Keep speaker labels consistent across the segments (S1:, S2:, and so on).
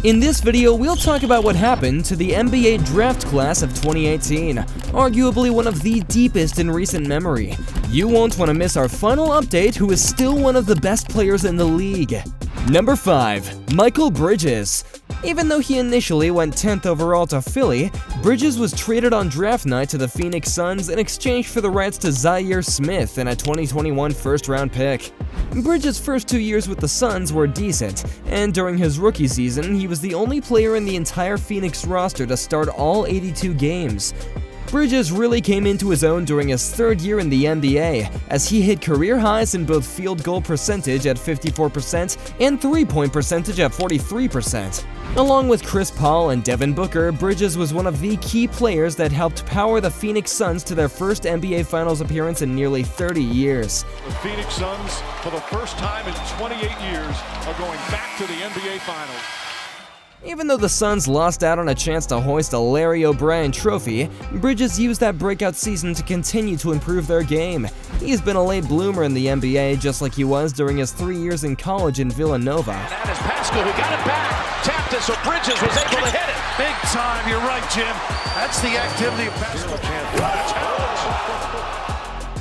S1: In this video, we'll talk about what happened to the NBA draft class of 2018, arguably one of the deepest in recent memory. You won't want to miss our final update, who is still one of the best players in the league. Number 5. Michael Bridges. Even though he initially went 10th overall to Philly, Bridges was traded on draft night to the Phoenix Suns in exchange for the rights to Zhaire Smith and a 2021 first-round pick. Bridges' first 2 years with the Suns were decent, and during his rookie season, he was the only player in the entire Phoenix roster to start all 82 games. Bridges really came into his own during his third year in the NBA, as he hit career highs in both field goal percentage at 54% and three-point percentage at 43%. Along with Chris Paul and Devin Booker, Bridges was one of the key players that helped power the Phoenix Suns to their first NBA Finals appearance in nearly 30 years.
S2: The Phoenix Suns, for the first time in 28 years, are going back to the NBA Finals.
S1: Even though the Suns lost out on a chance to hoist a Larry O'Brien trophy, Bridges used that breakout season to continue to improve their game. He's been a late bloomer in the NBA, just like he was during his 3 years in college in Villanova.
S2: And that is Pascal who got it back, tapped it, so Bridges was able to hit it. Big time, you're right, Jim. That's the activity of Pascal.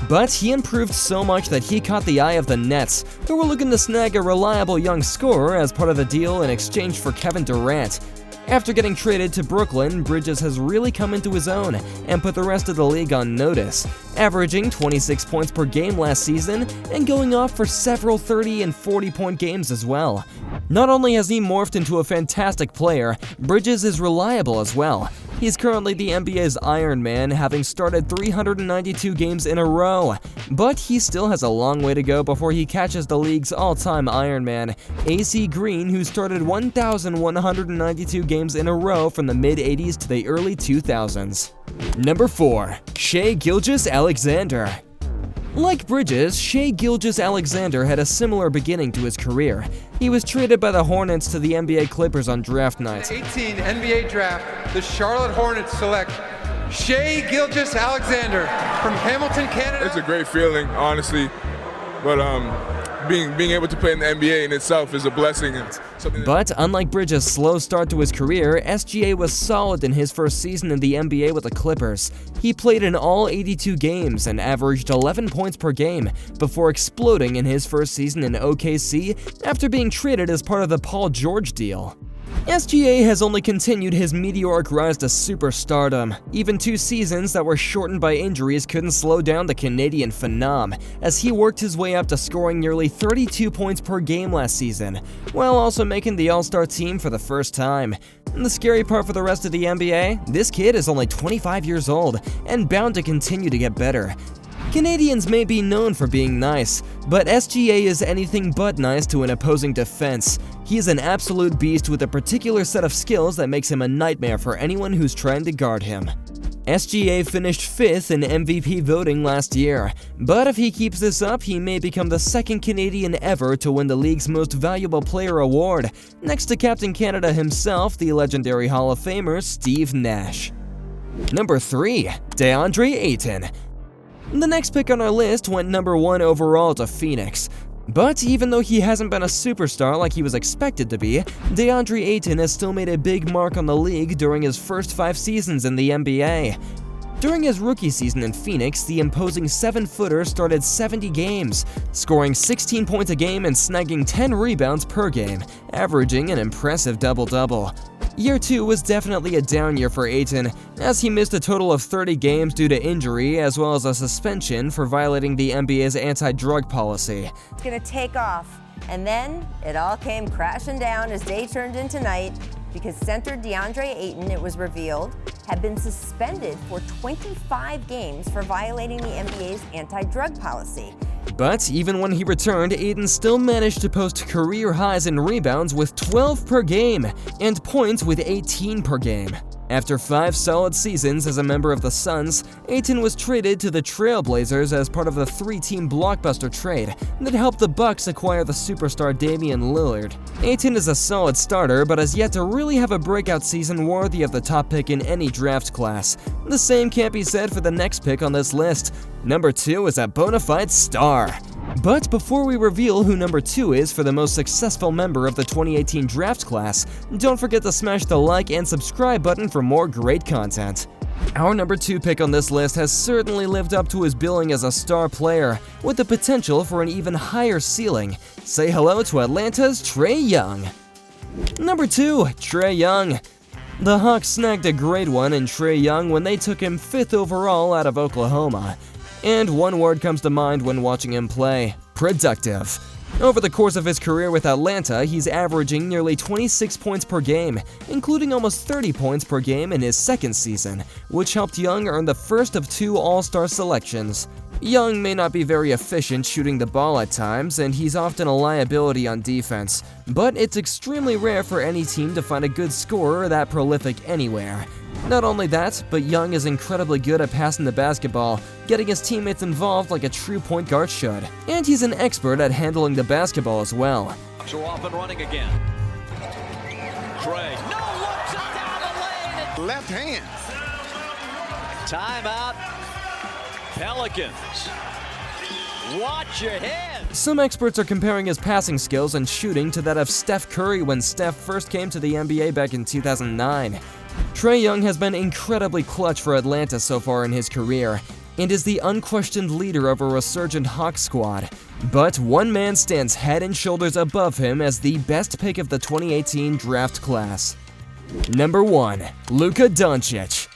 S1: But he improved so much that he caught the eye of the Nets, who were looking to snag a reliable young scorer as part of the deal in exchange for Kevin Durant. After getting traded to Brooklyn, Bridges has really come into his own and put the rest of the league on notice, averaging 26 points per game last season and going off for several 30 and 40-point games as well. Not only has he morphed into a fantastic player, Bridges is reliable as well. He's currently the NBA's Iron Man, having started 392 games in a row. But he still has a long way to go before he catches the league's all-time Iron Man, AC Green, who started 1,192 games in a row from the mid-80s to the early 2000s. Number 4. Shai Gilgeous-Alexander. Like Bridges, Shai Gilgeous-Alexander had a similar beginning to his career. He was traded by the Hornets to the NBA Clippers on draft night.
S3: 18 NBA draft, the Charlotte Hornets select Shai Gilgeous-Alexander from Hamilton, Canada.
S4: It's a great feeling, honestly, but being able to play in the NBA in itself is a blessing.
S1: But unlike Bridges' slow start to his career, SGA was solid in his first season in the NBA with the Clippers. He played in all 82 games and averaged 11 points per game before exploding in his first season in OKC after being traded as part of the Paul George deal. SGA has only continued his meteoric rise to superstardom. Even 2 seasons that were shortened by injuries couldn't slow down the Canadian phenom, as he worked his way up to scoring nearly 32 points per game last season, while also making the All-Star team for the first time. And the scary part for the rest of the NBA? This kid is only 25 years old and bound to continue to get better. Canadians may be known for being nice, but SGA is anything but nice to an opposing defense. He is an absolute beast with a particular set of skills that makes him a nightmare for anyone who's trying to guard him. SGA finished 5th in MVP voting last year, but if he keeps this up, he may become the second Canadian ever to win the league's Most Valuable Player award, next to Captain Canada himself, the legendary Hall of Famer Steve Nash. Number 3. DeAndre Ayton. The next pick on our list went number 1 overall to Phoenix. But even though he hasn't been a superstar like he was expected to be, DeAndre Ayton has still made a big mark on the league during his first 5 seasons in the NBA. During his rookie season in Phoenix, the imposing 7-footer started 70 games, scoring 16 points a game and snagging 10 rebounds per game, averaging an impressive double-double. Year 2 was definitely a down year for Ayton, as he missed a total of 30 games due to injury, as well as a suspension for violating the NBA's anti-drug policy.
S5: It's gonna take off, and then it all came crashing down as day turned into night, because center DeAndre Ayton, it was revealed, had been suspended for 25 games for violating the NBA's anti-drug policy.
S1: But even when he returned, Ayton still managed to post career highs in rebounds with 12 per game and points with 18 per game. After 5 solid seasons as a member of the Suns, Ayton was traded to the Trail Blazers as part of the 3-team blockbuster trade that helped the Bucks acquire the superstar Damian Lillard. Ayton is a solid starter, but has yet to really have a breakout season worthy of the top pick in any draft class. The same can't be said for the next pick on this list. Number 2 is a bona fide star. But before we reveal who number 2 is for the most successful member of the 2018 draft class, don't forget to smash the like and subscribe button for more great content. Our number 2 pick on this list has certainly lived up to his billing as a star player, with the potential for an even higher ceiling. Say hello to Atlanta's Trae Young. Number 2, Trae Young. The Hawks snagged a great one in Trae Young when they took him 5th overall out of Oklahoma. And one word comes to mind when watching him play: productive. Over the course of his career with Atlanta, he's averaging nearly 26 points per game, including almost 30 points per game in his second season, which helped Young earn the first of 2 All-Star selections. Young may not be very efficient shooting the ball at times, and he's often a liability on defense, but it's extremely rare for any team to find a good scorer that prolific anywhere. Not only that, but Young is incredibly good at passing the basketball, getting his teammates involved like a true point guard should. And he's an expert at handling the basketball as well.
S2: So off and running again. Trae. No looks it down the lane. Left hand. Timeout. Pelicans. Watch your head.
S1: Some experts are comparing his passing skills and shooting to that of Steph Curry when Steph first came to the NBA back in 2009. Trae Young has been incredibly clutch for Atlanta so far in his career, and is the unquestioned leader of a resurgent Hawks squad. But one man stands head and shoulders above him as the best pick of the 2018 draft class. Number 1, Luka Doncic.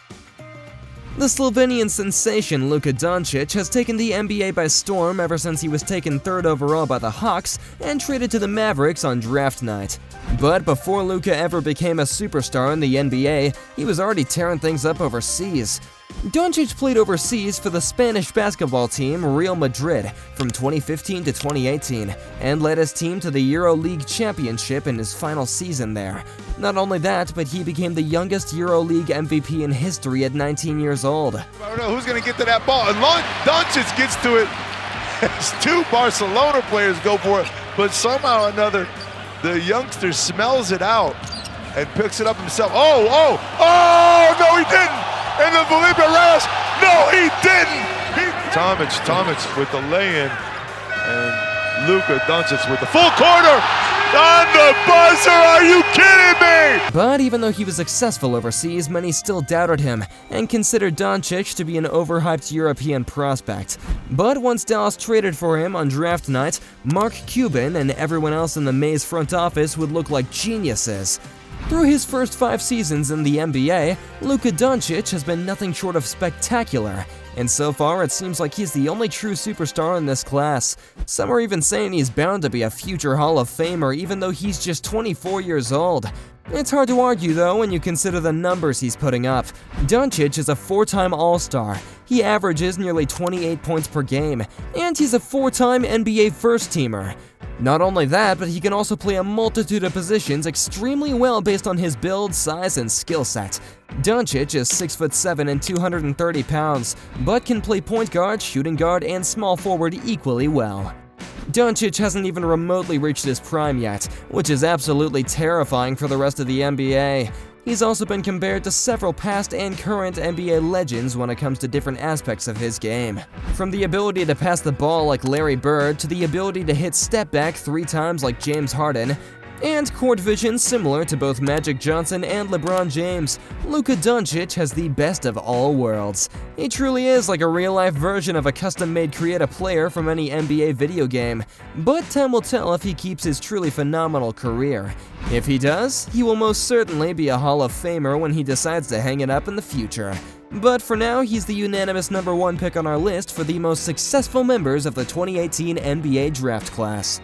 S1: The Slovenian sensation Luka Doncic has taken the NBA by storm ever since he was taken 3rd overall by the Hawks and traded to the Mavericks on draft night. But before Luka ever became a superstar in the NBA, he was already tearing things up overseas. Doncic played overseas for the Spanish basketball team Real Madrid from 2015 to 2018 and led his team to the EuroLeague championship in his final season there. Not only that, but he became the youngest EuroLeague MVP in history at 19 years old.
S6: I don't know who's going to get to that ball. And Doncic gets to it as 2 Barcelona players go for it, but somehow or another, the youngster smells it out and picks it up himself. Oh, no, he didn't. And then Felipe Reyes, no, he didn't. Tomic with the lay-in, and Luka Doncic with the full corner on the buzzer. Are you kidding me?
S1: But even though he was successful overseas, many still doubted him and considered Doncic to be an overhyped European prospect. But once Dallas traded for him on draft night, Mark Cuban and everyone else in the Mays front office would look like geniuses. Through his first 5 seasons in the NBA, Luka Doncic has been nothing short of spectacular, and so far it seems like he's the only true superstar in this class. Some are even saying he's bound to be a future Hall of Famer even though he's just 24 years old. It's hard to argue though when you consider the numbers he's putting up. Doncic is a 4-time All-Star, he averages nearly 28 points per game, and he's a 4-time NBA first-teamer. Not only that, but he can also play a multitude of positions extremely well based on his build, size, and skill set. Doncic is 6'7" and 230 pounds, but can play point guard, shooting guard, and small forward equally well. Doncic hasn't even remotely reached his prime yet, which is absolutely terrifying for the rest of the NBA. He's also been compared to several past and current NBA legends when it comes to different aspects of his game. From the ability to pass the ball like Larry Bird to the ability to hit step back 3 times like James Harden, and court vision similar to both Magic Johnson and LeBron James, Luka Doncic has the best of all worlds. He truly is like a real-life version of a custom-made creative player from any NBA video game, but time will tell if he keeps his truly phenomenal career. If he does, he will most certainly be a Hall of Famer when he decides to hang it up in the future. But for now, he's the unanimous number 1 pick on our list for the most successful members of the 2018 NBA draft class.